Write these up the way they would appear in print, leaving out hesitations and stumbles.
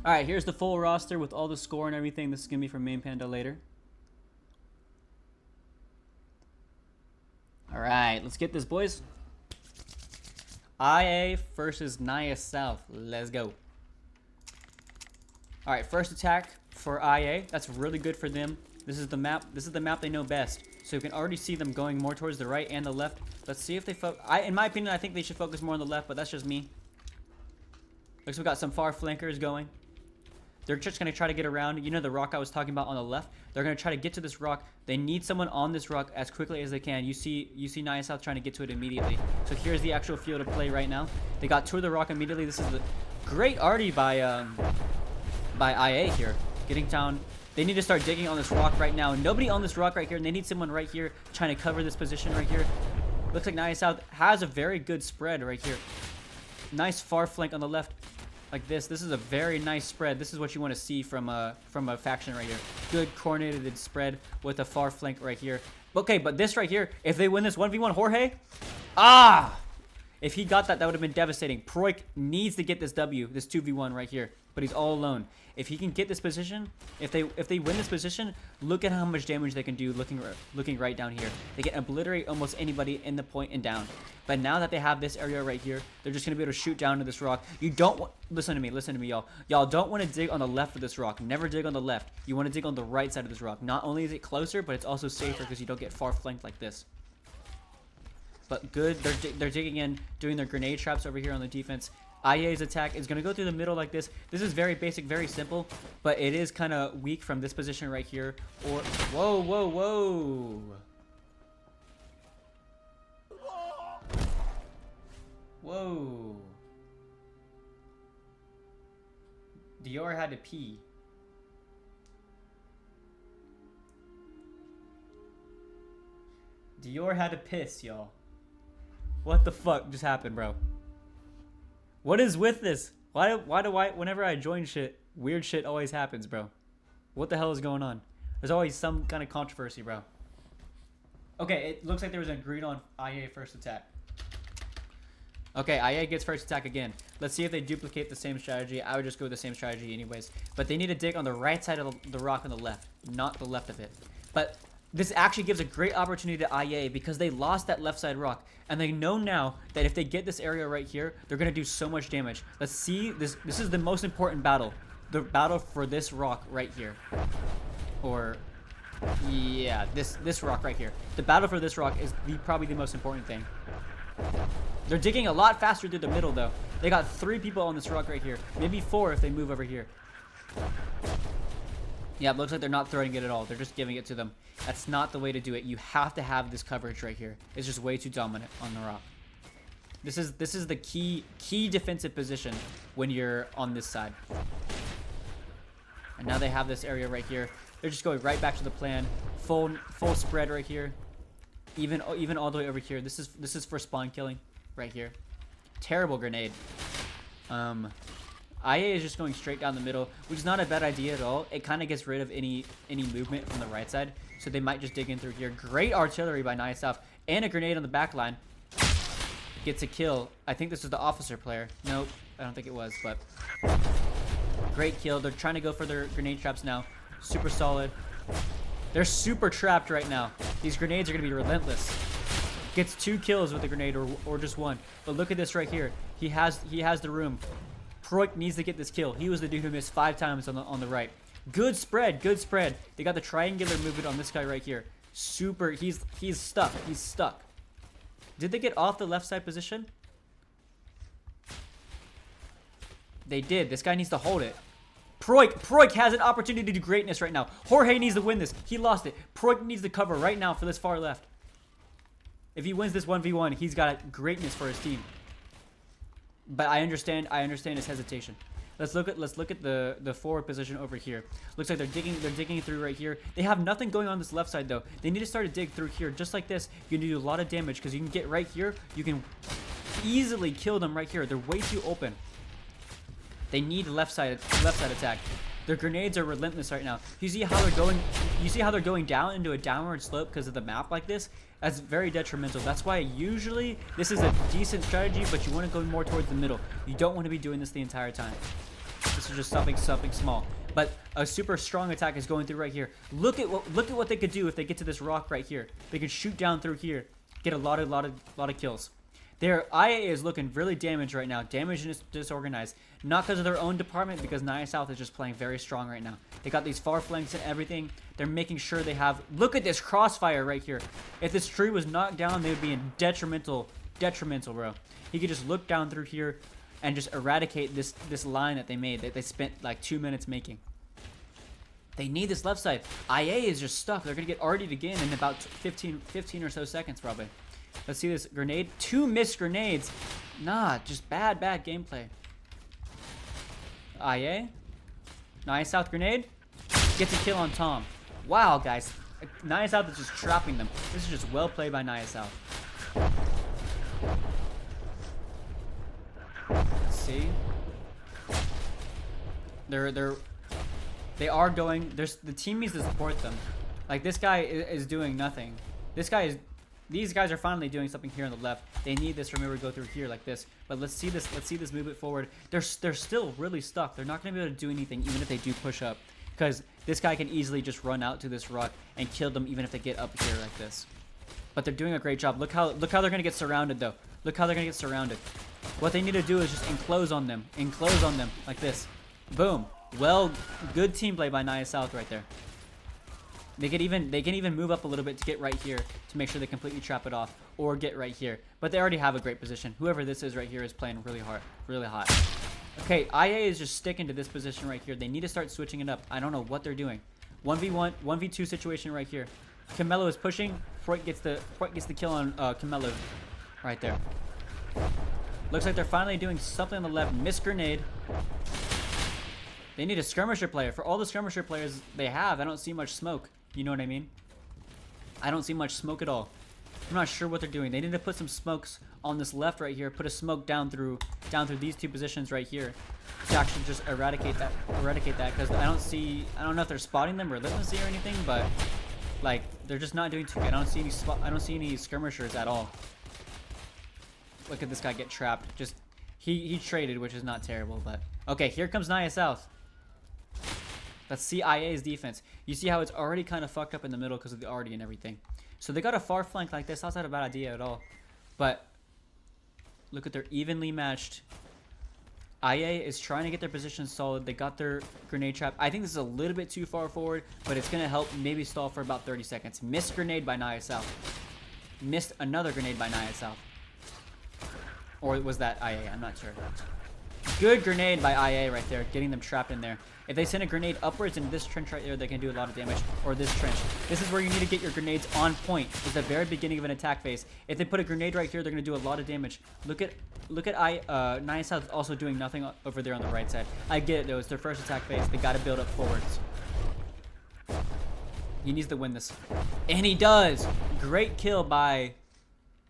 All right, here's the full roster with all the score and everything. This is gonna be from Main Panda later. All right, let's get this, boys. IA versus Nyasouth. Let's go. All right, first attack for IA. That's really good for them. This is the map. This is the map they know best. So you can already see them going more towards the right and the left. Let's see if they in my opinion, I think they should focus more on the left, but that's just me. Looks like we got some far flankers going. They're just going to try to get around. You know the rock I was talking about on the left? They're going to try to get to this rock. They need someone on this rock as quickly as they can. You see Nyasouth trying to get to it immediately. So here's the actual field of play right now. They got to the rock immediately. This is the great arty by IA here. Getting down. They need to start digging on this rock right now. Nobody on this rock right here. And they need someone right here trying to cover this position right here. Looks like Nyasouth has a very good spread right here. Nice far flank on the left. Like this is a very nice spread. This is what you want to see from a faction right here. Good coordinated spread with a far flank right here. Okay, but this right here, if they win this 1v1, Jorge, if he got that, that would have been devastating. Proik needs to get this W, this 2v1 right here, but he's all alone. If he can get this position, if they win this position, look at how much damage they can do looking right down here. They can obliterate almost anybody in the point and down. But now that they have this area right here, they're just going to be able to shoot down to this rock. You don't want... Listen to me, y'all. Y'all don't want to dig on the left of this rock. Never dig on the left. You want to dig on the right side of this rock. Not only is it closer, but it's also safer because you don't get far flanked like this. But good. They're digging in, doing their grenade traps over here on the defense. IA's attack is going to go through the middle like this. This is very basic, very simple, but it is kind of weak from this position right here. Or... Whoa, whoa, whoa. Whoa. Dior had to pee. Dior had to piss, y'all. What the fuck just happened, bro? What is with this? Why do I, whenever I join shit, weird shit always happens, bro? What the hell is going on? There's always some kind of controversy, bro. Okay, it looks like there was an agreed on IA first attack. Okay, IA gets first attack again. Let's see if they duplicate the same strategy. I would just go with the same strategy anyways. But they need to dig on the right side of the rock on the left, not the left of it. But this actually gives a great opportunity to IA because they lost that left side rock. And they know now that if they get this area right here, they're going to do so much damage. Let's see. This is the most important battle. The battle for this rock right here. Or... yeah, this rock right here. The battle for this rock is probably the most important thing. They're digging a lot faster through the middle, though. They got 3 people on this rock right here. Maybe 4 if they move over here. Yeah, it looks like they're not throwing it at all. They're just giving it to them. That's not the way to do it. You have to have this coverage right here. It's just way too dominant on the rock. This is the key defensive position when you're on this side. And now they have this area right here. They're just going right back to the plan. Full spread right here. Even all the way over here. This is for spawn killing right here. Terrible grenade. IA is just going straight down the middle, which is not a bad idea at all. It kind of gets rid of any movement from the right side, so they might just dig in through here. Great artillery by Nyasouth, and a grenade on the back line. Gets a kill. I think this is the officer player. Nope, I don't think it was, but great kill. They're trying to go for their grenade traps now. Super solid. They're super trapped right now. These grenades are going to be relentless. Gets 2 kills with the grenade or just 1. But look at this right here. He has the room. Proik needs to get this kill. He was the dude who missed 5 times on the right. Good spread, good spread. They got the triangular movement on this guy right here. Super. He's stuck. He's stuck. Did they get off the left side position? They did. This guy needs to hold it. Proik has an opportunity to do greatness right now. Jorge needs to win this. He lost it. Proik needs to cover right now for this far left. If he wins this 1v1, he's got greatness for his team. But I understand his hesitation. Let's look at the forward position over here. Looks like they're digging through right here. They have nothing going on this left side though. They need to start to dig through here just like this. You can do a lot of damage because you can get right here. You can easily kill them right here. They're way too open. They need left side attack. Their grenades are relentless right now. You see how they're going? You see how they're going down into a downward slope because of the map like this? That's very detrimental. That's why usually this is a decent strategy, but you want to go more towards the middle. You don't want to be doing this the entire time. This is just something small. But a super strong attack is going through right here. Look at what they could do if they get to this rock right here. They could shoot down through here, get a lot of kills. Their IA is looking really damaged right now. Damaged and disorganized. Not because of their own department, because Nyasouth is just playing very strong right now. They got these far flanks and everything. They're making sure they have... Look at this crossfire right here. If this tree was knocked down, they would be in detrimental, bro. He could just look down through here and just eradicate this line that they made, that they spent like 2 minutes making. They need this left side. IA is just stuck. They're going to get RD'd again in about 15 or so seconds probably. Let's see this grenade. 2 missed grenades. Nah, just bad gameplay. IA. Nyasouth grenade. Gets a kill on Tom. Wow, guys. Nyasouth is just trapping them. This is just well played by Nyasouth. Let's see. They are going. The team needs to support them. Like, this guy is doing nothing. These guys are finally doing something here on the left. They need this. Remember, to go through here like this. But let's see this movement forward. They're still really stuck. They're not going to be able to do anything even if they do push up, because this guy can easily just run out to this rock and kill them even if they get up here like this. But they're doing a great job. Look how they're going to get surrounded though. Look how they're going to get surrounded. What they need to do is just enclose on them like this. Boom. Well, good team play by Nyasouth right there. They can even move up a little bit to get right here to make sure they completely trap it off, or get right here. But they already have a great position. Whoever this is right here is playing really hard, really hot. Okay, IA is just sticking to this position right here. They need to start switching it up. I don't know what they're doing. 1v1, 1v2 situation right here. Camelo is pushing. Freud gets the kill on Camelo right there. Looks like they're finally doing something on the left. Missed grenade. They need a skirmisher player. For all the skirmisher players they have, I don't see much smoke. You know what I mean? I don't see much smoke at all. I'm not sure what they're doing. They need to put some smokes on this left right here. Put a smoke down through these 2 positions right here to actually just eradicate that. Because I don't know if they're spotting them or literacy or anything, but like, they're just not doing too good. I don't see any skirmishers at all. Look at this guy get trapped. Just he traded, which is not terrible, but okay. Here comes Nyasouth. Let's see IA's defense. You see how it's already kind of fucked up in the middle because of the RD and everything. So they got a far flank like this. That's not a bad idea at all. But look at, they're evenly matched. IA is trying to get their position solid. They got their grenade trap. I think this is a little bit too far forward, but it's going to help maybe stall for about 30 seconds. Missed grenade by Nyasouth. Missed another grenade by Nyasouth. Or was that IA? I'm not sure. Good grenade by IA right there, getting them trapped in there. If they send a grenade upwards into this trench right there, they can do a lot of damage. Or this trench. This is where you need to get your grenades on point. It's the very beginning of an attack phase. If they put a grenade right here, they're going to do a lot of damage. Look at Nyasouth also doing nothing over there on the right side. I get it though. It's their first attack phase. They got to build up forwards. He needs to win this. And he does. Great kill by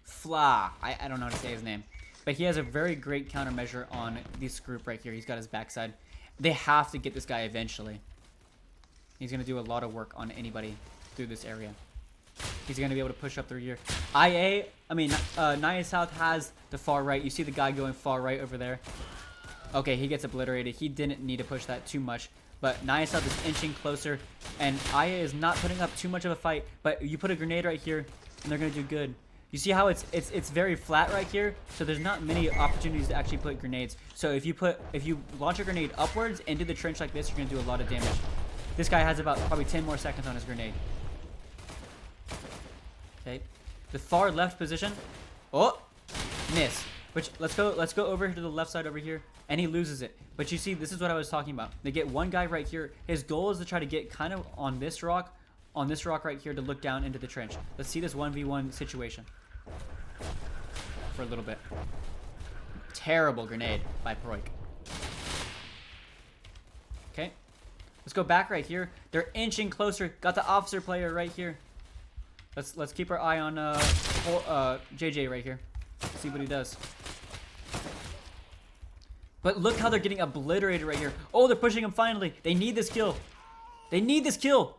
Fla. I don't know how to say his name. But he has a very great countermeasure on this group right here. He's got his backside. They have to get this guy eventually. He's going to do a lot of work on anybody through this area. He's going to be able to push up through here. Nyasouth has the far right. You see the guy going far right over there. Okay, he gets obliterated. He didn't need to push that too much. But Nyasouth is inching closer. And IA is not putting up too much of a fight. But you put a grenade right here, and they're going to do good. You see how it's very flat right here, so there's not many opportunities to actually put grenades. So if you launch a grenade upwards into the trench like this, you're gonna do a lot of damage. This guy has about probably 10 more seconds on his grenade. Okay, the far left position. Oh, miss. Which let's go over to the left side over here, and he loses it. But you see, this is what I was talking about. They get one guy right here. His goal is to try to get kind of on this rock right here to look down into the trench. Let's see this 1v1 situation. For a little bit. Terrible grenade by Proik. Okay. Let's go back right here. They're inching closer. Got the officer player right here. Let's keep our eye on JJ right here. See what he does. But look how they're getting obliterated right here. Oh, they're pushing him finally. They need this kill. They need this kill.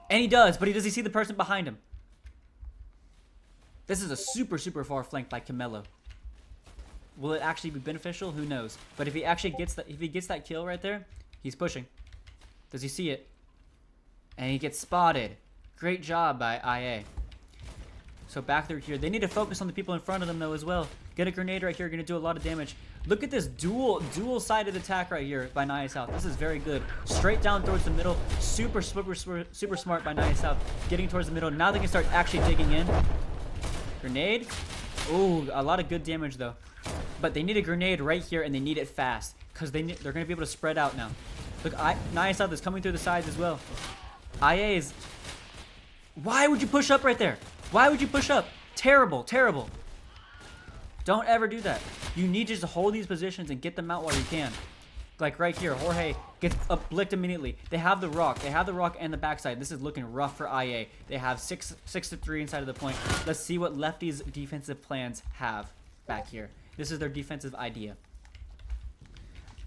And he does, but does he see the person behind him? This is a super far flank by Camelo. Will it actually be beneficial? Who knows? But if he actually gets that, if he gets that kill right there, he's pushing. Does he see it? And he gets spotted. Great job by IA. So back through here, they need to focus on the people in front of them though as well. Get a grenade right here, gonna do a lot of damage. Look at this dual-sided attack right here by Nyasouth. This is very good. Straight down towards the middle. Super smart by Nyasouth. Getting towards the middle. Now they can start actually digging in. Grenade. Ooh, a lot of good damage though. But they need a grenade right here and they need it fast. Because they're gonna be able to spread out now. Look, Nyasouth is coming through the sides as well. IA is... Why would you push up right there? Why would you push up? Terrible, terrible. Don't ever do that. You need just to hold these positions and get them out while you can. Like right here, Jorge gets blicked immediately. They have the rock. They have the rock and the backside. This is looking rough for IA. They have 6 to 3 inside of the point. Let's see what Lefty's defensive plans have back here. This is their defensive idea.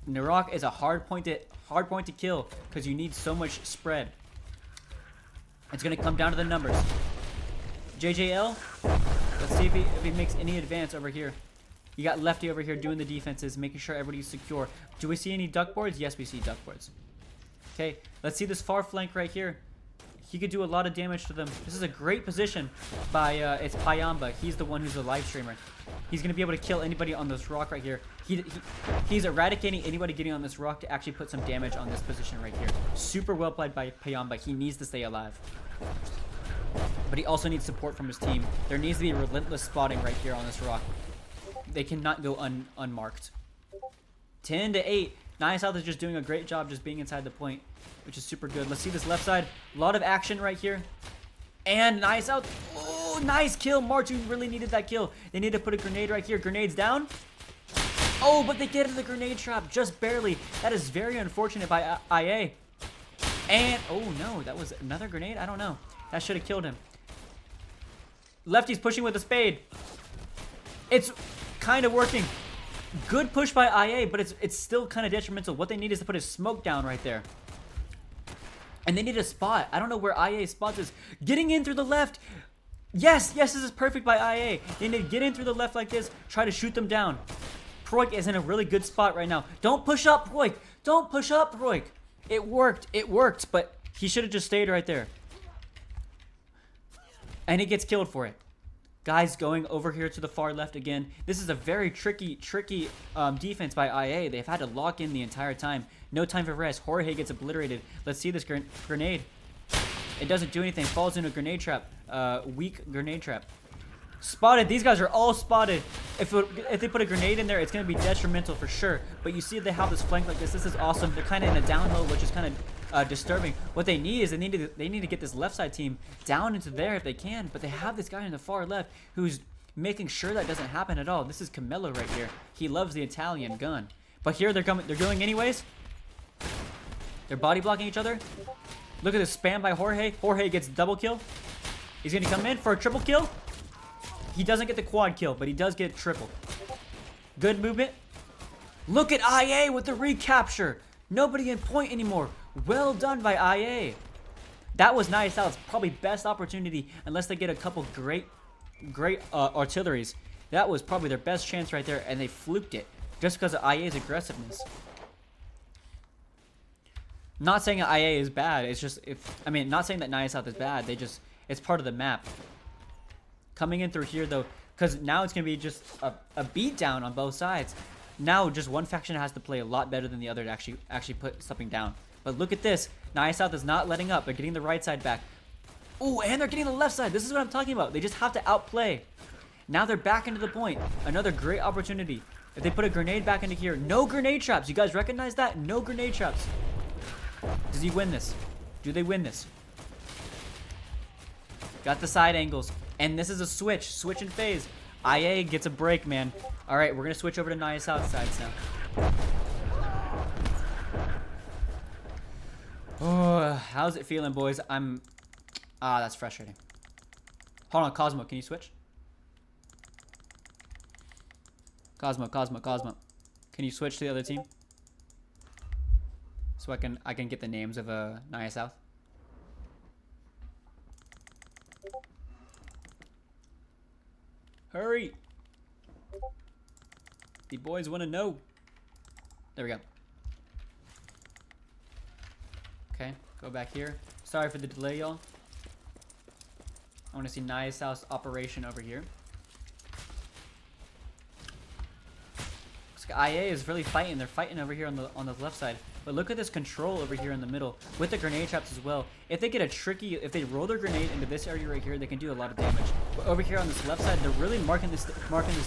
Naroch is a hard point to kill because you need so much spread. It's gonna come down to the numbers. JJL, let's see if he makes any advance over here. You got Lefty over here doing the defenses, making sure everybody's secure. Do we see any duck boards? Yes, we see duck boards. Okay, let's see this far flank right here. He could do a lot of damage to them. This is a great position by, it's Payamba. He's the one who's a live streamer. He's going to be able to kill anybody on this rock right here. He's eradicating anybody getting on this rock to actually put some damage on this position right here. Super well played by Payamba. He needs to stay alive. But he also needs support from his team. There needs to be relentless spotting right here on this rock. They cannot go unmarked. 10 to 8. Nyasouth is just doing a great job just being inside the point, which is super good. Let's see this left side. A lot of action right here. And Nyasouth. Oh, nice kill. Martu really needed that kill. They need to put a grenade right here. Grenades down. Oh, but they get into the grenade trap just barely. That is very unfortunate by IA. And, oh no, that was another grenade? I don't know. That should have killed him. Lefty's pushing with a spade. It's kind of working. Good push by IA, but it's still kind of detrimental. What they need is to put his smoke down right there. And they need a spot. I don't know where IA's spot is. Getting in through the left. Yes, this is perfect by IA. They need to get in through the left like this. Try to shoot them down. Proik is in a really good spot right now. Don't push up, Proik. Don't push up, Proik. It worked, but he should have just stayed right there. And he gets killed for it. Guys going over here to the far left again. This is a very tricky defense by IA. They've had to lock in the entire time. No time for rest. Jorge gets obliterated. Let's see this grenade. It doesn't do anything. Falls into a grenade trap. Weak grenade trap. Spotted. These guys are all spotted. If they put a grenade in there, it's going to be detrimental for sure. But you see they have this flank like this. This is awesome. They're kind of in a downhill, which is kind of disturbing. What they need is they need to get this left side team down into there if they can. But they have this guy in the far left who's making sure that doesn't happen at all. This is Camillo right here. He loves the Italian gun. But here they're coming. They're going anyways. They're body blocking each other. Look at this spam by Jorge. Jorge gets double kill. He's going to come in for a triple kill. He doesn't get the quad kill, but he does get triple. Good movement. Look at IA with the recapture. Nobody in point anymore. Well done by IA. That was Nyasouth's probably best opportunity, unless they get a couple great artilleries. That was probably their best chance right there, and they fluked it just because of IA's aggressiveness. Not saying that IA is bad. It's just not saying that Nyasouth is bad. It's part of the map. Coming in through here though, because now it's gonna be just a beatdown on both sides. Now just one faction has to play a lot better than the other to actually put something down. But look at this. Nyasouth is not letting up. They're getting the right side back. Ooh, and they're getting the left side. This is what I'm talking about. They just have to outplay. Now they're back into the point. Another great opportunity. If they put a grenade back into here. No grenade traps. You guys recognize that? No grenade traps. Does he win this? Do they win this? Got the side angles. And this is a switch. Switch in phase. IA gets a break, man. Alright, we're going to switch over to Nyasouth sides now. Oh, how's it feeling, boys? That's frustrating. Hold on, Cosmo, can you switch? Cosmo. Can you switch to the other team? So I can get the names of Nyasouth. Hurry! The boys want to know. There we go. Okay, go back here. Sorry for the delay, y'all. I want to see Nyasouth's operation over here. Looks like IA is really fighting. They're fighting over here on the left side. But look at this control over here in the middle with the grenade traps as well. If they get a tricky, if they roll their grenade into this area right here, they can do a lot of damage. But over here on this left side, they're really marking this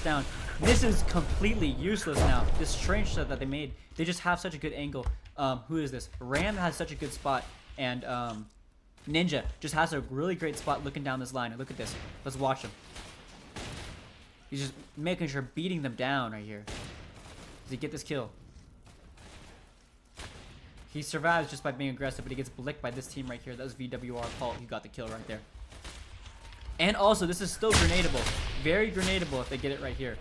down. This is completely useless now. This strange stuff that they made, they just have such a good angle. Who is this? Ram has such a good spot, and Ninja just has a really great spot looking down this line. Look at this. Let's watch him. He's just making sure beating them down right here. Does he get this kill? He survives just by being aggressive, but he gets blicked by this team right here. That was VWR Paul. He got the kill right there. And also, this is still grenadable. Very grenadable if they get it right here.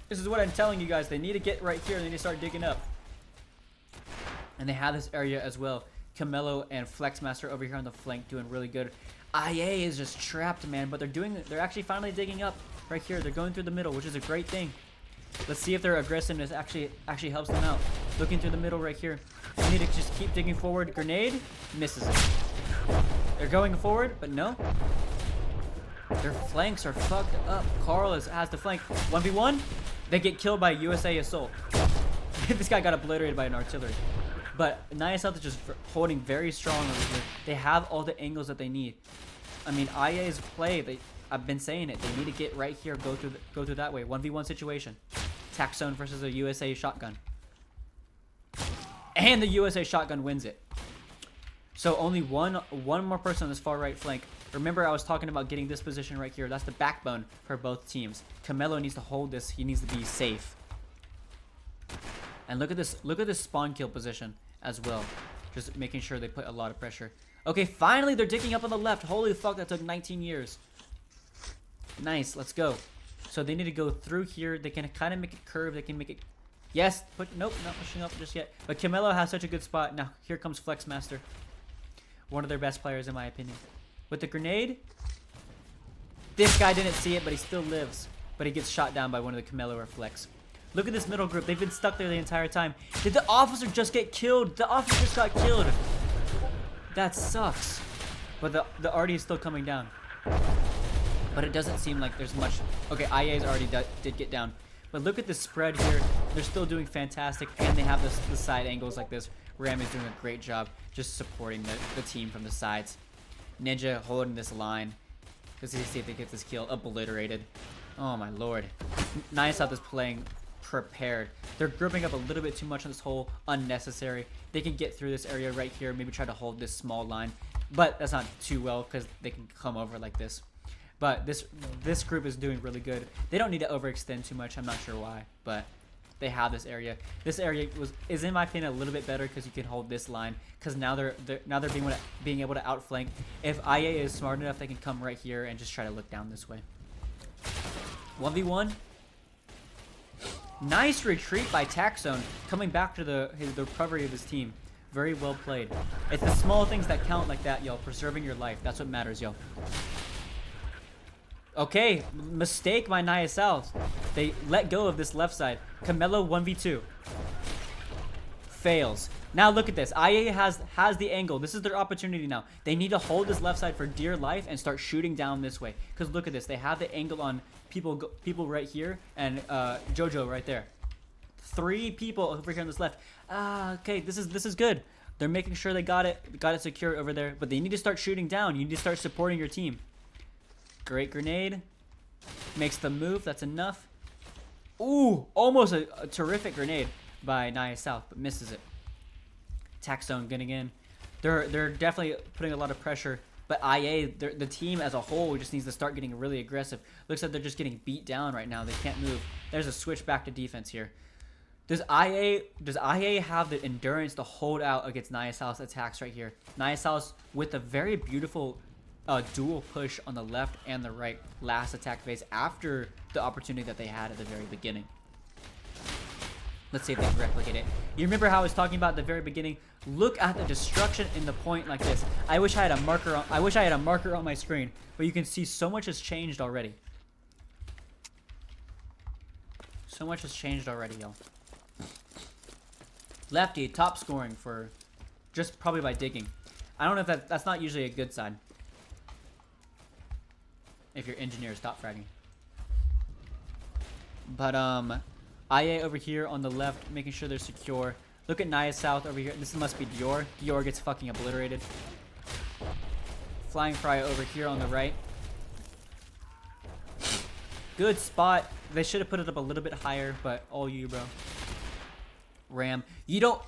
This is what I'm telling you guys. They need to get right here and they need to start digging up. And they have this area as well. Camelo and Flexmaster over here on the flank doing really good. IA is just trapped, man, but they're actually finally digging up right here. They're going through the middle, which is a great thing. Let's see if their aggressiveness actually helps them out. Looking through the middle right here. They need to just keep digging forward. Grenade misses it. They're going forward, but no. Their flanks are fucked up. Carl has the flank. 1v1. They get killed by USA Assault. This guy got obliterated by an artillery. But Nyasouth is just holding very strong over here. They have all the angles that they need. I mean, IA's play, I've been saying it. They need to get right here, go through that way. 1v1 situation. Tac zone versus a USA shotgun. And the USA shotgun wins it. So only one more person on this far right flank. Remember, I was talking about getting this position right here. That's the backbone for both teams. Camelo needs to hold this. He needs to be safe. And look at this spawn kill position as well. Just making sure they put a lot of pressure. Okay, finally they're digging up on the left. Holy fuck, that took 19 years. Nice, let's go. So they need to go through here. They can kind of make it curve. They can make it... Yes, nope, not pushing up just yet. But Camelo has such a good spot. Now, here comes Flexmaster. One of their best players, in my opinion. With the grenade. This guy didn't see it, but he still lives. But he gets shot down by one of the Camelo or Flex. Look at this middle group. They've been stuck there the entire time. Did the officer just get killed? The officer just got killed. That sucks. But the arty is still coming down. But it doesn't seem like there's much. Okay, IA's already did get down. But look at the spread here. They're still doing fantastic. And they have the side angles like this. Ram is doing a great job just supporting the team from the sides. Ninja holding this line. Let's see if they get this kill. Obliterated. Oh my lord. Nyasouth is playing prepared. They're grouping up a little bit too much on this hole. Unnecessary. They can get through this area right here. Maybe try to hold this small line. But that's not too well because they can come over like this. But this group is doing really good. They don't need to overextend too much. I'm not sure why. But they have this area. This area is in my opinion a little bit better because you can hold this line. Because now they're being able to outflank. If IA is smart enough, they can come right here and just try to look down this way. 1v1. Nice retreat by Tac Zone, coming back to the recovery of his team. Very well played. It's the small things that count like that, yo. Preserving your life. That's what matters, yo. Okay, mistake by Nyasouth. They let go of this left side. Camelo 1v2. Fails. Now look at this. IA has the angle. This is their opportunity now. They need to hold this left side for dear life and start shooting down this way. Because look at this. They have the angle on people right here and Jojo right there. 3 people over here on this left. Okay, this is good. They're making sure they got it secure over there. But they need to start shooting down. You need to start supporting your team. Great grenade. Makes the move. That's enough. Ooh, almost a terrific grenade by Nyasouth, but misses it. Tac Zone getting in. They're definitely putting a lot of pressure. But IA, the team as a whole, just needs to start getting really aggressive. Looks like they're just getting beat down right now. They can't move. There's a switch back to defense here. Does IA have the endurance to hold out against Nyasouth's attacks right here? Nyasouth with a very beautiful dual push on the left and the right last attack phase after the opportunity that they had at the very beginning. Let's see if they can replicate it. You remember how I was talking about at the very beginning? Look at the destruction in the point like this. I wish I had a marker on my screen, but you can see so much has changed already. So much has changed already, yo. Lefty, top scoring for just probably by digging. I don't know if that's not usually a good sign. If your engineer is top fragging. But IA over here on the left, making sure they're secure. Look at Nyasouth over here. This must be Dior. Dior gets fucking obliterated. Flying Fry over here on the right. Good spot. They should have put it up a little bit higher, but all you, bro. Ram. You don't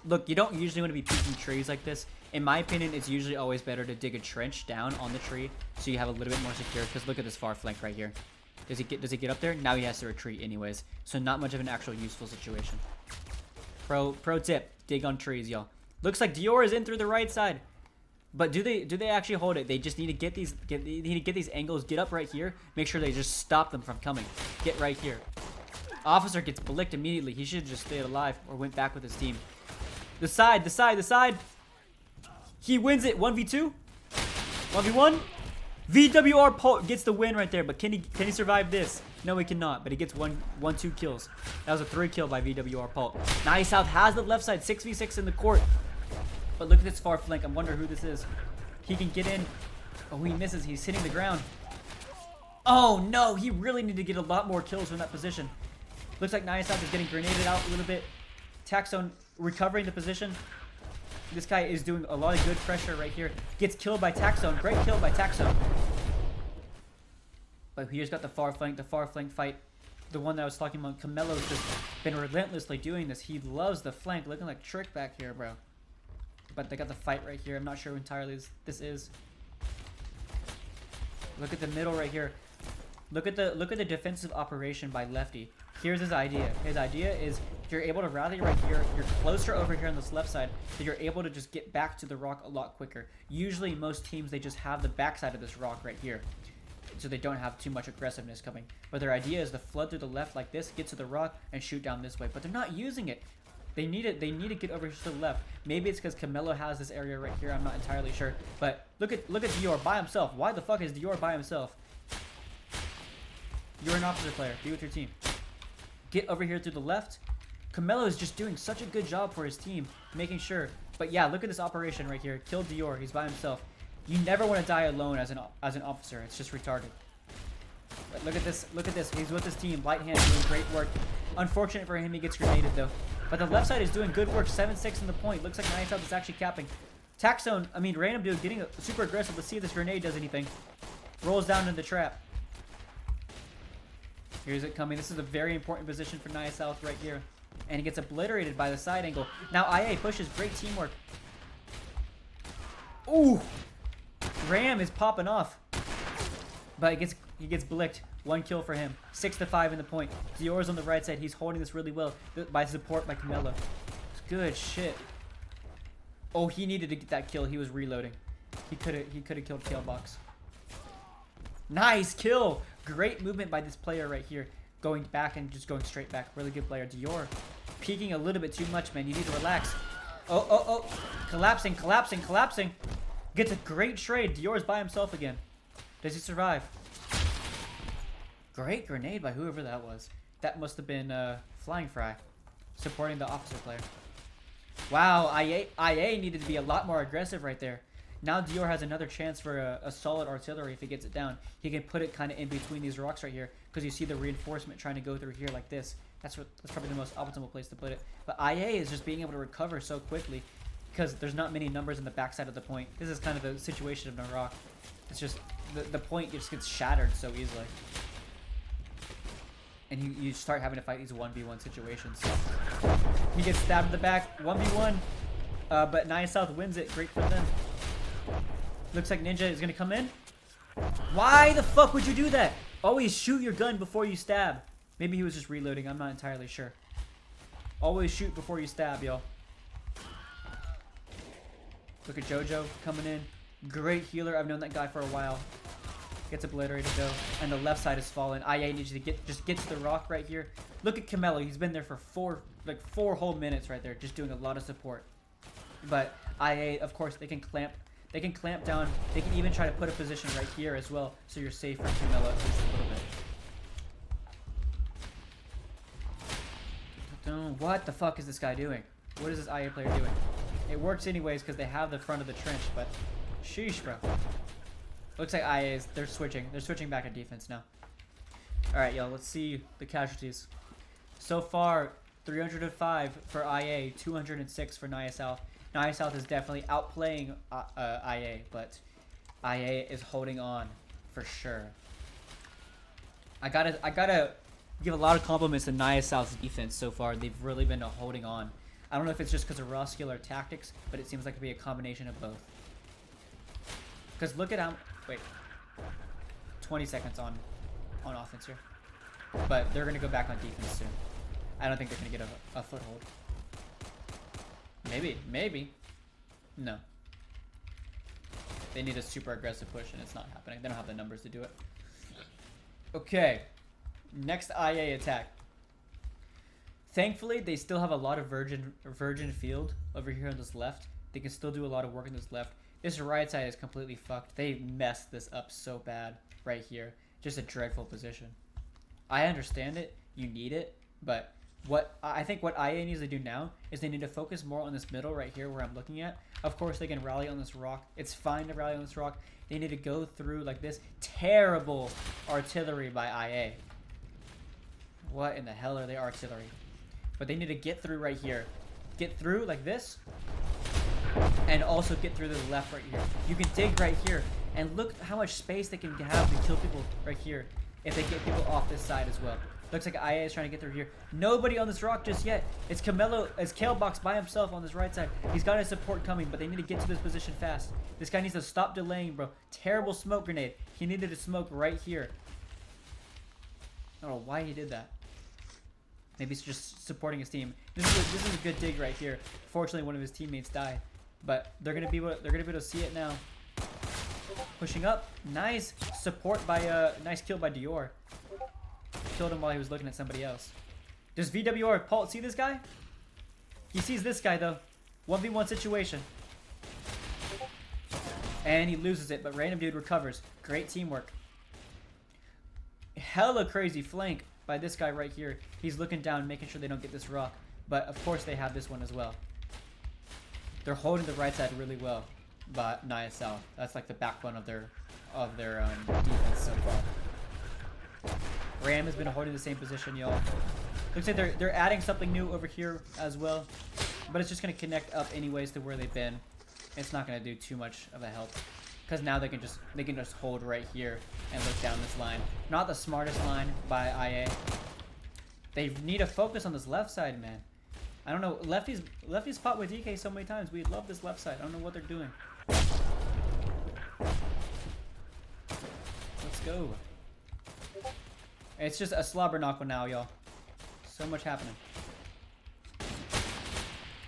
usually want to be peeking trees like this. In my opinion, it's usually always better to dig a trench down on the tree so you have a little bit more secure. Because look at this far flank right here. Does he get up there? Now he has to retreat anyways. So not much of an actual useful situation. Pro tip, dig on trees, y'all. Looks like Dior is in through the right side. But do they actually hold it? They just need to get these angles, get up right here, make sure they just stop them from coming. Get right here. Officer gets blicked immediately. He should have just stayed alive or went back with his team. The side. He wins it. 1v2. 1v1. VWR Pult gets the win right there, but can he survive this? No, he cannot, but he gets 2 kills. That was a 3 kill by VWR Pult. Nyasouth has the left side, 6v6 in the court. But look at this far flank. I wonder who this is. He can get in. Oh, he misses. He's hitting the ground. Oh, no. He really needed to get a lot more kills from that position. Looks like Nyasouth is getting grenaded out a little bit. Taxone recovering the position. This guy is doing a lot of good pressure right here. Gets killed by Taxone. Great kill by Taxone. But he just got the far flank fight. The one that I was talking about. Camelo's just been relentlessly doing this. He loves the flank. Looking like Trick back here, bro. But they got the fight right here. I'm not sure who entirely this is. Look at the middle right here. Look at the defensive operation by Lefty. Here's his idea. His idea is if you're able to rally right here, you're closer over here on this left side, so you're able to just get back to the rock a lot quicker. Usually most teams, they just have the backside of this rock right here, so they don't have too much aggressiveness coming. But their idea is to flood through the left like this, get to the rock, and shoot down this way. But they're not using it. They need to get over to the left. Maybe it's because Camelo has this area right here. I'm not entirely sure. But look at Dior by himself. Why the fuck is Dior by himself? You're an officer player. Be with your team. Get over here through the left. Camelo is just doing such a good job for his team, making sure. But yeah, look at this operation right here. Kill Dior. He's by himself. You never want to die alone as an officer. It's just retarded. But look at this. Look at this. He's with his team. Light hand doing great work. Unfortunate for him, he gets grenaded though. But the left side is doing good work. 7-6 in the point. Looks like Nyasouth is actually capping. Random dude getting super aggressive. Let's see if this grenade does anything. Rolls down in the trap. Here's it coming. This is a very important position for Nyasouth right here. And he gets obliterated by the side angle. Now IA pushes. Great teamwork. Ooh! Ram is popping off. But he gets blicked. 1 kill for him. 6-5 in the point. Dior's on the right side. He's holding this really well by support by Camelo. It's good shit. Oh, he needed to get that kill. He was reloading. He could have killed Kalebox. Nice kill. Great movement by this player right here. Going back and just going straight back. Really good player. Dior peeking a little bit too much, man. You need to relax. Oh. Collapsing. Gets a great trade. Dior's by himself again. Does he survive? Great grenade by whoever that was. That must have been Flying Fry supporting the officer player. Wow, IA needed to be a lot more aggressive right there. Now Dior has another chance for a solid artillery if he gets it down. He can put it kind of in between these rocks right here because you see the reinforcement trying to go through here like this. That's probably the most optimal place to put it. But IA is just being able to recover so quickly because there's not many numbers in the backside of the point. This is kind of the situation of Naroch. It's just the point just gets shattered so easily. And you start having to fight these 1v1 situations. He gets stabbed in the back, 1v1. But Nyasouth wins it. Great for them. Looks like Ninja is going to come in. Why the fuck would you do that? Always shoot your gun before you stab. Maybe he was just reloading. I'm not entirely sure. Always shoot before you stab, yo. Look at Jojo coming in. Great healer. I've known that guy for a while. Gets obliterated though, and the left side is fallen. IA needs to get to the rock right here. Look at Camelo. He's been there for four whole minutes right there, just doing a lot of support. But IA, of course, they can clamp down. They can even try to put a position right here as well, so you're safe for Camelo at least a little bit. What the fuck is this guy doing? What is this IA player doing? It works anyways because they have the front of the trench, but sheesh, bro. Looks like IA's, they're switching. They're switching back to defense now. Alright, y'all, let's see the casualties. So far, 305 for IA, 206 for Nyasouth. Nyasouth is definitely outplaying IA, but IA is holding on for sure. I gotta give a lot of compliments to Nyasouth's defense so far. They've really been holding on. I don't know if it's just because of raw skill or tactics, but it seems like to be a combination of both. Because look at how... Wait. 20 seconds on offense here. But they're going to go back on defense soon. I don't think they're going to get a foothold. Maybe. Maybe. No. They need a super aggressive push, and it's not happening. They don't have the numbers to do it. Okay. Next IA attack. Thankfully, they still have a lot of virgin field over here on this left. They can still do a lot of work on this left. This right side is completely fucked. They messed this up so bad right here. Just a dreadful position. I understand it. You need it. But I think what IA needs to do now is they need to focus more on this middle right here where I'm looking at. Of course, they can rally on this rock. It's fine to rally on this rock. They need to go through like this. Terrible artillery by IA. What in the hell are they artillery? But they need to get through right here. Get through like this. And also get through to the left right here. You can dig right here. And look how much space they can have to kill people right here. If they get people off this side as well. Looks like IA is trying to get through here. Nobody on this rock just yet. It's Kalebox by himself on this right side. He's got his support coming, but they need to get to this position fast. This guy needs to stop delaying, bro. Terrible smoke grenade. He needed to smoke right here. I don't know why he did that. Maybe he's just supporting his team. This is a good dig right here. Fortunately, one of his teammates died, but they're gonna be able to see it now. Pushing up, nice support by nice kill by Dior. Killed him while he was looking at somebody else. Does VWR Paul see this guy? He sees this guy though. 1v1 situation, and he loses it, but random dude recovers. Great teamwork. Hella crazy flank by this guy right here. He's looking down, making sure they don't get this rock. But of course they have this one as well. They're holding the right side really well. But Nyasouth, that's like the backbone of their defense so far. Ram has been holding the same position, y'all. Looks like they're adding something new over here as well. But it's just gonna connect up anyways to where they've been. It's not gonna do too much of a help. Because now they can just hold right here and look down this line. Not the smartest line by IA. They need to focus on this left side, man. I don't know. Lefties fought with DK so many times. We love this left side. I don't know what they're doing. Let's go. It's just a slobber knock now, y'all. So much happening.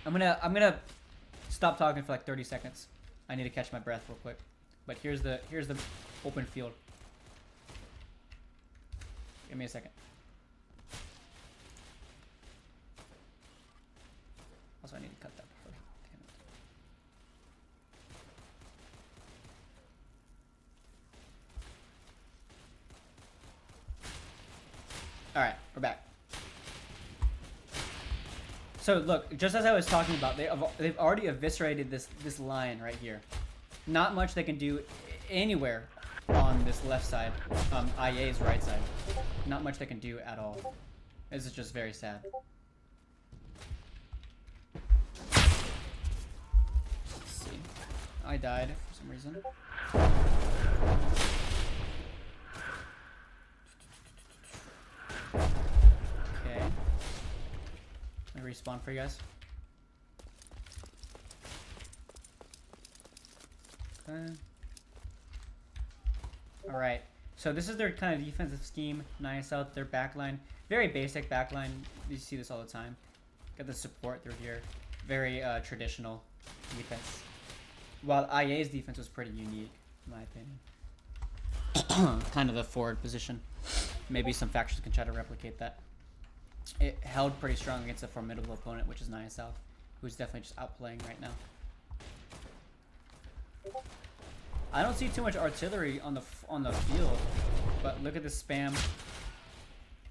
I'm gonna stop talking for like 30 seconds. I need to catch my breath real quick. But here's the open field. Give me a second. Also, I need to cut that before. Damn it. Alright, we're back. So look, just as I was talking about, they've already eviscerated this line right here. Not much they can do anywhere on this left side, IA's right side. Not much they can do at all. This is just very sad. Let's see. I died for some reason. Okay. Let me respawn for you guys. Alright, so this is their kind of defensive scheme. Nyasouth, their backline. Very basic backline. You see this all the time. Got the support through here. Very traditional defense. While IA's defense was pretty unique, in my opinion. Kind of the forward position. Maybe some factions can try to replicate that. It held pretty strong against a formidable opponent, which is Nyasouth, who's definitely just outplaying right now. I don't see too much artillery on the field, but look at this spam.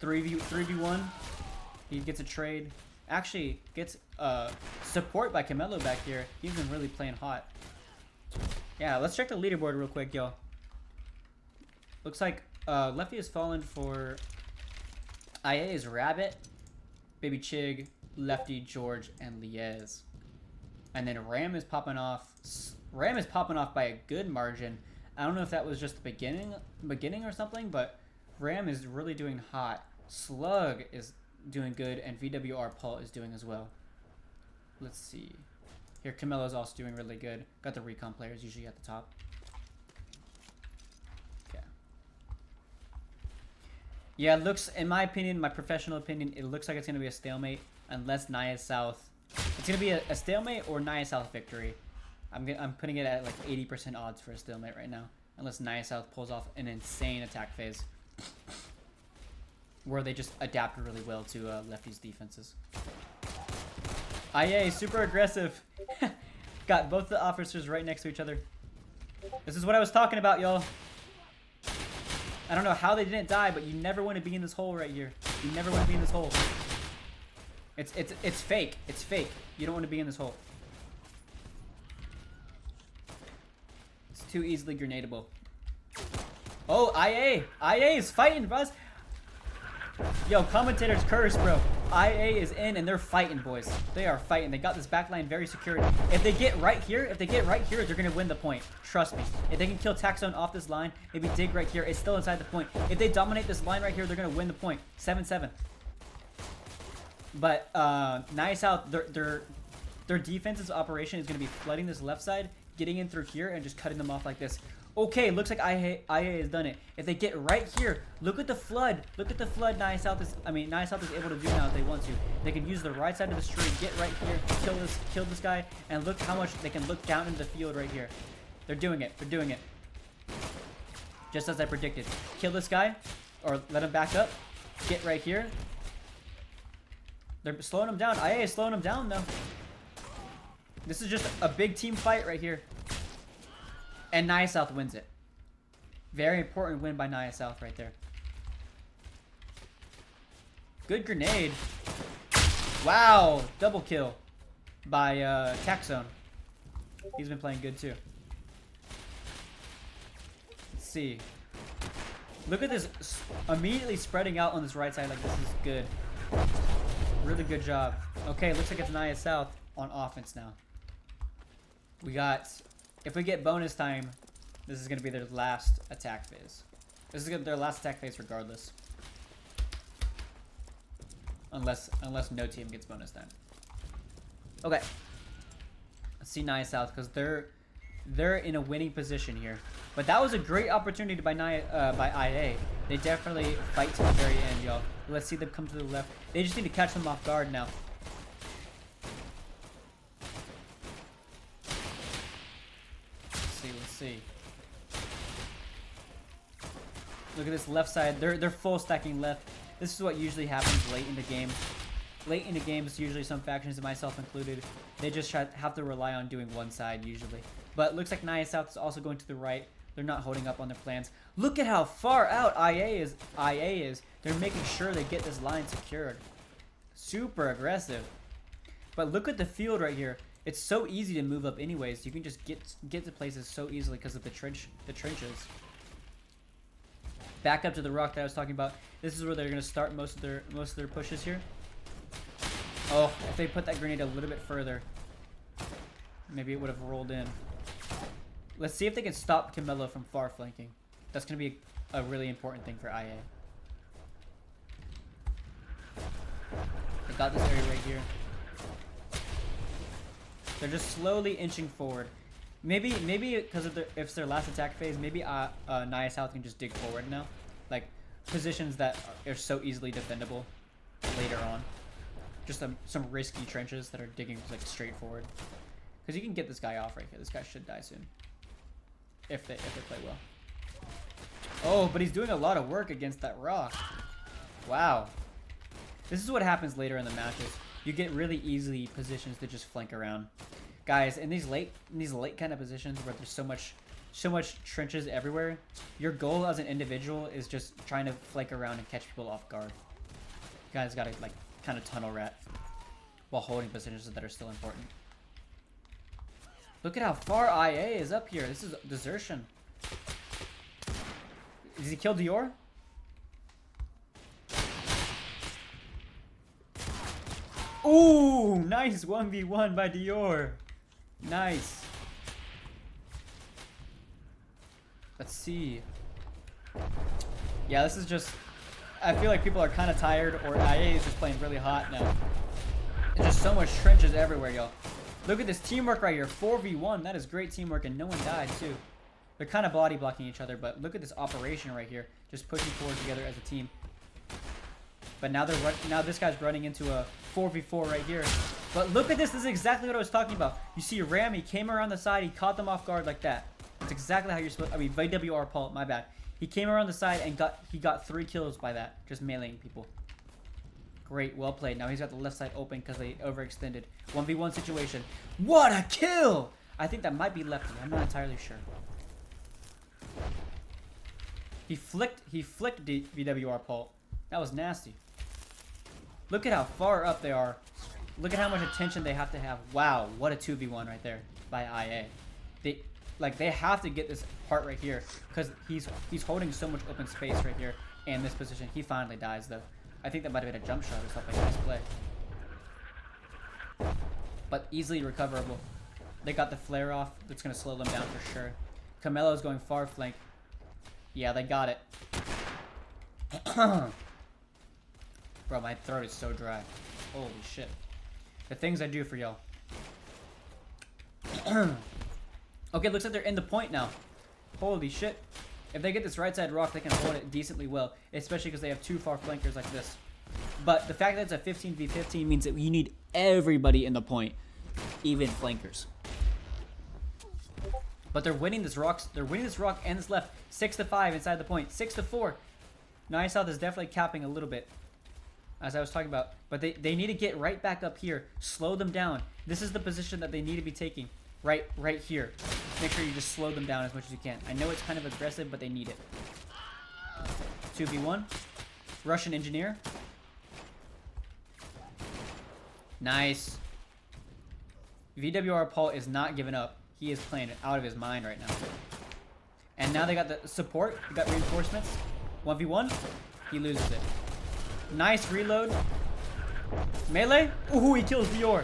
3v1. He gets a trade. Actually gets support by Camelo back here. He's been really playing hot. Yeah, let's check the leaderboard real quick, y'all. Looks like Lefty has fallen for IA's Rabbit, Baby Chig, Lefty, George, and Liez. And then Ram is popping off. Ram is popping off by a good margin. I don't know if that was just the beginning or something, but Ram is really doing hot. Slug is doing good, and VWR Paul is doing as well. Let's see. Here, Camelo's also doing really good. Got the recon players usually at the top. Okay. Yeah, it looks, in my opinion, my professional opinion, it looks like it's going to be a stalemate unless Nyasouth. It's going to be a stalemate or Nyasouth victory. I'm putting it at like 80% odds for a stalemate right now. Unless Nyasouth pulls off an insane attack phase. Where they just adapt really well to Lefty's defenses. IA, super aggressive. Got both the officers right next to each other. This is what I was talking about, y'all. I don't know how they didn't die, but you never want to be in this hole right here. You never want to be in this hole. It's fake. It's fake. You don't want to be in this hole. It's too easily grenadable. Oh, IA! IA is fighting, bros. Yo, commentators curse, bro. IA is in and they're fighting, boys. They are fighting. They got this backline very secure. If they get right here, they're gonna win the point. Trust me. If they can kill Taxone off this line, maybe dig right here, it's still inside the point. If they dominate this line right here, they're gonna win the point. 7-7. But Nyasouth, their defensive operation is gonna be flooding this left side, getting in through here, and just cutting them off like this. Okay, looks like IA has done it. If they get right here, look at the flood. Look at the flood Nyasouth is able to do now if they want to. They can use the right side of the street, get right here, kill this guy, and look how much they can look down into the field right here. They're doing it. They're doing it. Just as I predicted. Kill this guy, or let him back up. Get right here. They're slowing him down. IA is slowing him down though. This is just a big team fight right here. And Nyasouth wins it. Very important win by Nyasouth right there. Good grenade. Wow. Double kill by Taxone. He's been playing good too. Let's see. Look at this. Immediately spreading out on this right side like this is good. Really good job. Okay, looks like it's Nyasouth on offense now. We got... If we get bonus time, this is going to be their last attack phase. This is their last attack phase regardless. Unless no team gets bonus time. Okay. Let's see Nyasouth, because they're in a winning position here. But that was a great opportunity by IA. They definitely fight to the very end, y'all. Let's see them come to the left. They just need to catch them off guard now. See. Look at this left side. They're full stacking left. This is what usually happens late in the game. Late in the games, usually some factions, myself included, they just have to rely on doing one side usually. But looks like Nyasouth is also going to the right. They're not holding up on their plans. Look at how far out IA is. They're making sure they get this line secured. Super aggressive. But look at the field right here. It's so easy to move up anyways. You can just get to places so easily because of the trenches. Back up to the rock that I was talking about. This is where they're gonna start most of their pushes here. Oh, if they put that grenade a little bit further, maybe it would have rolled in. Let's see if they can stop Camelo from far flanking. That's gonna be a really important thing for IA. They got this area right here. They're just slowly inching forward. Maybe because of if it's their last attack phase, maybe Nyasouth can just dig forward now, like positions that are so easily defendable later on. Just some risky trenches that are digging like straight forward, because you can get this guy off right here. This guy should die soon if they play well. Oh, but he's doing a lot of work against that rock. Wow. This is what happens later in the matches. You get really easy positions to just flank around. Guys, in these late kind of positions where there's so much trenches everywhere, your goal as an individual is just trying to flank around and catch people off guard. You guys gotta like kind of tunnel rat. while holding positions that are still important. Look at how far IA is up here. This is desertion. Does he kill Dior? Ooh, nice 1v1 by Dior. Nice. Let's see. Yeah, this is just... I feel like people are kind of tired, or IA is just playing really hot now. There's just so much trenches everywhere, y'all. Look at this teamwork right here. 4v1. That is great teamwork, and no one died, too. They're kind of body blocking each other, but look at this operation right here. Just pushing forward together as a team. But now this guy's running into a 4v4 right here. But look at this. This is exactly what I was talking about. You see Ram, he came around the side. He caught them off guard like that. That's exactly how you're supposed... I mean, VWR Paul, my bad. He came around the side and he got 3 kills by that. Just meleeing people. Great, well played. Now he's got the left side open because they overextended. 1v1 situation. What a kill! I think that might be lefty. I'm not entirely sure. He flicked VWR Paul. That was nasty. Look at how far up they are. Look at how much attention they have to have. Wow, what a 2v1 right there by IA. They have to get this part right here because he's holding so much open space right here in this position. He finally dies though. I think that might have been a jump shot or something. Nice play. But easily recoverable. They got the flare off. That's going to slow them down for sure. Camelo's going far flank. Yeah, they got it. Bro, my throat is so dry. Holy shit. The things I do for y'all. Okay, looks like they're in the point now. Holy shit. If they get this right side rock, they can hold it decently well. Especially because they have 2 far flankers like this. But the fact that it's a 15v15 means that you need everybody in the point. Even flankers. But they're winning this rock. They're winning this rock and this left. 6-5 inside the point. 6-4. Nyasouth is definitely capping a little bit. As I was talking about. But they need to get right back up here. Slow them down. This is the position that they need to be taking. Right here. Make sure you just slow them down as much as you can. I know it's kind of aggressive, but they need it. 2v1. Russian engineer. Nice. VWR Paul is not giving up. He is playing it out of his mind right now. And now they got the support. They got reinforcements. 1v1. He loses it. Nice reload. Melee. Ooh, he kills Dior.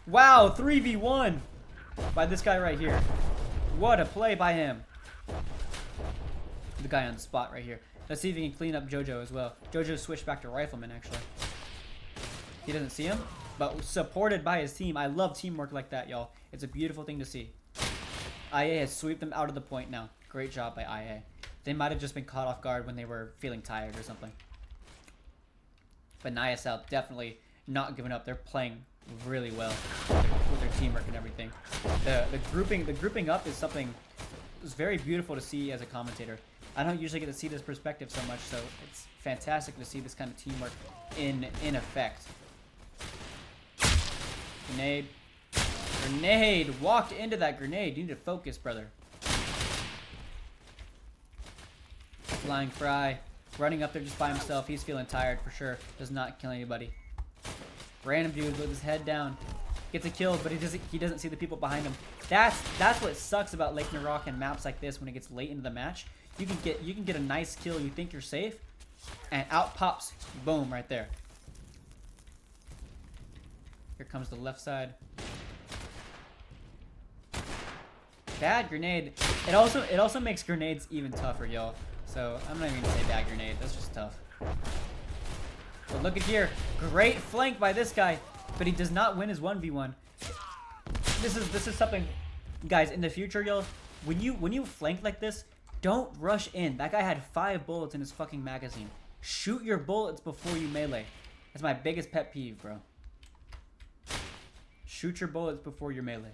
Wow, 3v1 by this guy right here. What a play by him. The guy on the spot right here. Let's see if he can clean up JoJo as well. JoJo switched back to Rifleman, actually. He doesn't see him, but supported by his team. I love teamwork like that, y'all. It's a beautiful thing to see. IA has swept them out of the point now. Great job by IA. They might have just been caught off guard when they were feeling tired or something. But Nyasouth definitely not giving up. They're playing really well with their teamwork and everything. The grouping up is something it's very beautiful to see as a commentator. I don't usually get to see this perspective so much, so it's fantastic to see this kind of teamwork in effect. Grenade. Grenade! Walked into that grenade. You need to focus, brother. Flying Fry. Running up there just by himself. He's feeling tired for sure. Does not kill anybody. Random dude with his head down. Gets a kill, but he doesn't see the people behind him. That's what sucks about Lake Naroch and maps like this when it gets late into the match. You can get a nice kill, you think you're safe, and out pops, boom, right there. Here comes the left side. Bad grenade. It also makes grenades even tougher, y'all. So I'm not even gonna say bad grenade. That's just tough. But look at here. Great flank by this guy, but he does not win his 1v1. This is something, guys, in the future, y'all. When you flank like this, don't rush in. That guy had 5 bullets in his fucking magazine. Shoot your bullets before you melee. That's my biggest pet peeve, bro. Shoot your bullets before your melee.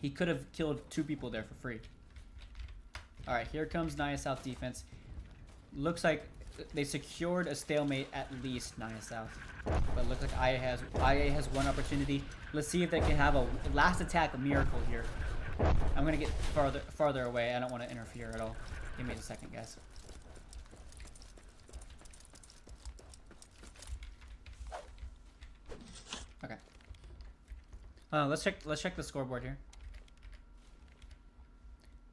He could have killed 2 people there for free. Alright, here comes Nyasouth defense. Looks like they secured a stalemate at least, Nyasouth. But looks like IA has one opportunity. Let's see if they can have a last attack miracle here. I'm gonna get farther away. I don't want to interfere at all. Give me a second, guys. Okay. Let's check the scoreboard here.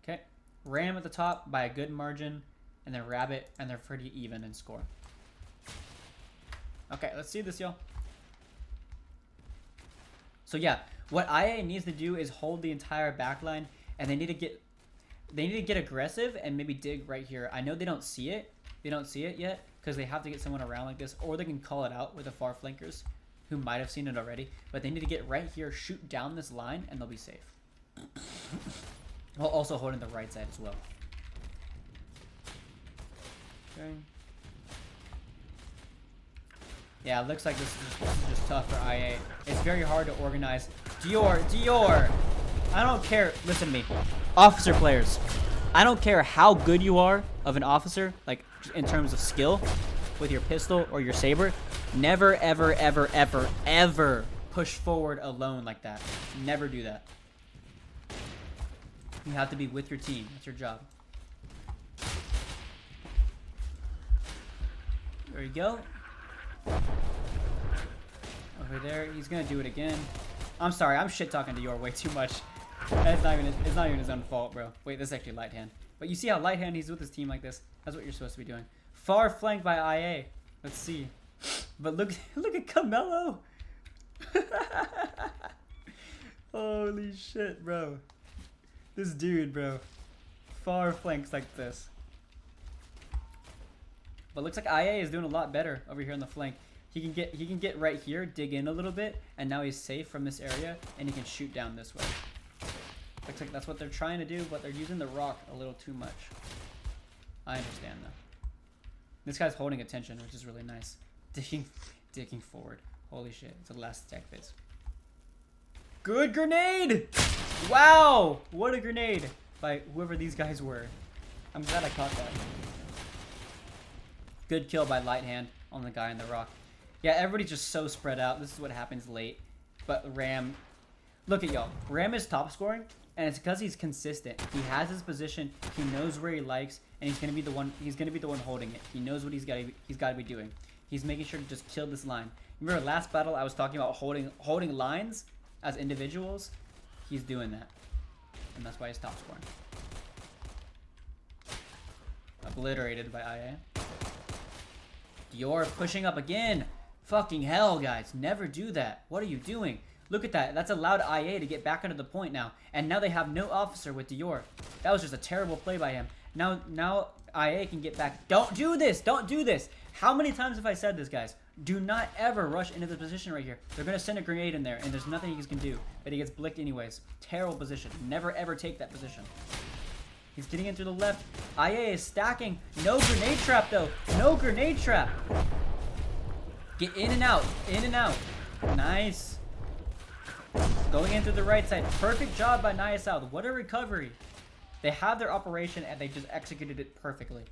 Okay. Ram at the top by a good margin, and then Rabbit, and they're pretty even in score. Okay, let's see this, y'all. So yeah, what IA needs to do is hold the entire backline, and they need to get aggressive and maybe dig right here. I know they don't see it. They don't see it yet because they have to get someone around like this, or they can call it out with the far flankers who might have seen it already. But they need to get right here, shoot down this line, and they'll be safe. While also holding the right side as well. Okay. Yeah, it looks like this is just tough for IA. It's very hard to organize. Dior! I don't care. Listen to me. Officer players. I don't care how good you are of an officer, like in terms of skill, with your pistol or your saber. Never, ever, ever, ever, ever push forward alone like that. Never do that. You have to be with your team. That's your job. There you go. Over there, he's gonna do it again. I'm sorry, I'm shit talking to Dior way too much. It's not even his own fault, bro. Wait, this is actually light hand. But you see how light hand he's with his team like this. That's what you're supposed to be doing. Far flanked by IA. Let's see. But look at Camelo. Holy shit, bro. This dude, bro. Far flanks like this. But looks like IA is doing a lot better over here on the flank. He can get right here, dig in a little bit, and now he's safe from this area, and he can shoot down this way. Looks like that's what they're trying to do, but they're using the rock a little too much. I understand though. This guy's holding attention, which is really nice. Digging forward. Holy shit, it's the last attack phase. Good grenade! Wow! What a grenade by whoever these guys were. I'm glad I caught that. Good kill by light hand on the guy in the rock. Yeah, everybody's just so spread out. This is what happens late. But Ram, look at y'all. Ram is top scoring, and it's because he's consistent. He has his position. He knows where he likes, and he's gonna be the one. He's gonna be the one holding it. He knows what he's got to be doing. He's making sure to just kill this line. Remember last battle I was talking about holding lines as individuals. He's doing that, and that's why he's top scoring. Obliterated by IA. Dior pushing up again. Fucking hell, guys. Never do that. What are you doing? Look at that. That's allowed IA to get back into the point now. And now they have no officer with Dior. That was just a terrible play by him. Now IA can get back. Don't do this. Don't do this. How many times have I said this, guys? Do not ever rush into the position right here. They're going to send a grenade in there, and there's nothing he can do. But he gets blicked anyways. Terrible position. Never, ever take that position. He's getting in through the left. IA is stacking. No grenade trap, though. No grenade trap. Get in and out. In and out. Nice. Going in through the right side. Perfect job by Nyasouth. What a recovery. They have their operation, and they just executed it perfectly.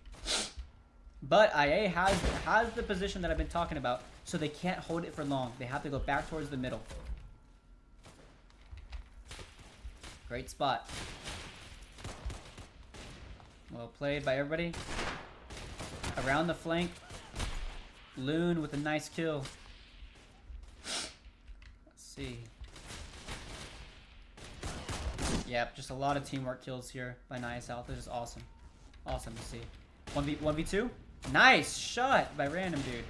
But IA has the position that I've been talking about, so they can't hold it for long. They have to go back towards the middle. Great spot. Well played by everybody. Around the flank. Loon with a nice kill. Let's see. Yep, just a lot of teamwork kills here by Nyasouth. This is awesome. Awesome to see. 1v2? Nice shot by random dude.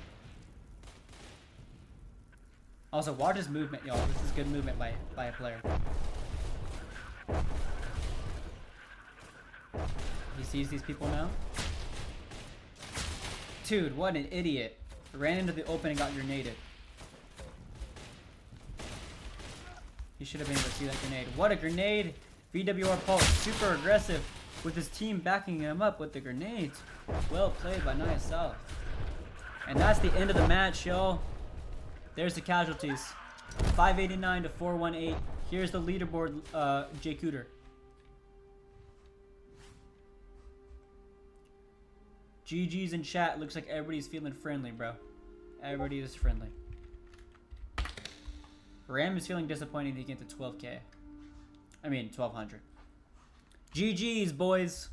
Also, watch his movement, y'all. This is good movement by a player. He sees these people now. Dude, what an idiot. Ran into the open and got grenaded. He should have been able to see that grenade. What a grenade! VWR Pulse, super aggressive with his team backing him up with the grenades. Well played by Nyasouth. And that's the end of the match, y'all. There's the casualties. 589 to 418. Here's the leaderboard, Jay Cooter. GG's in chat. Looks like everybody's feeling friendly, bro. Everybody is friendly. Ram is feeling disappointed to get to 12K. I mean, 1200. GG's, boys.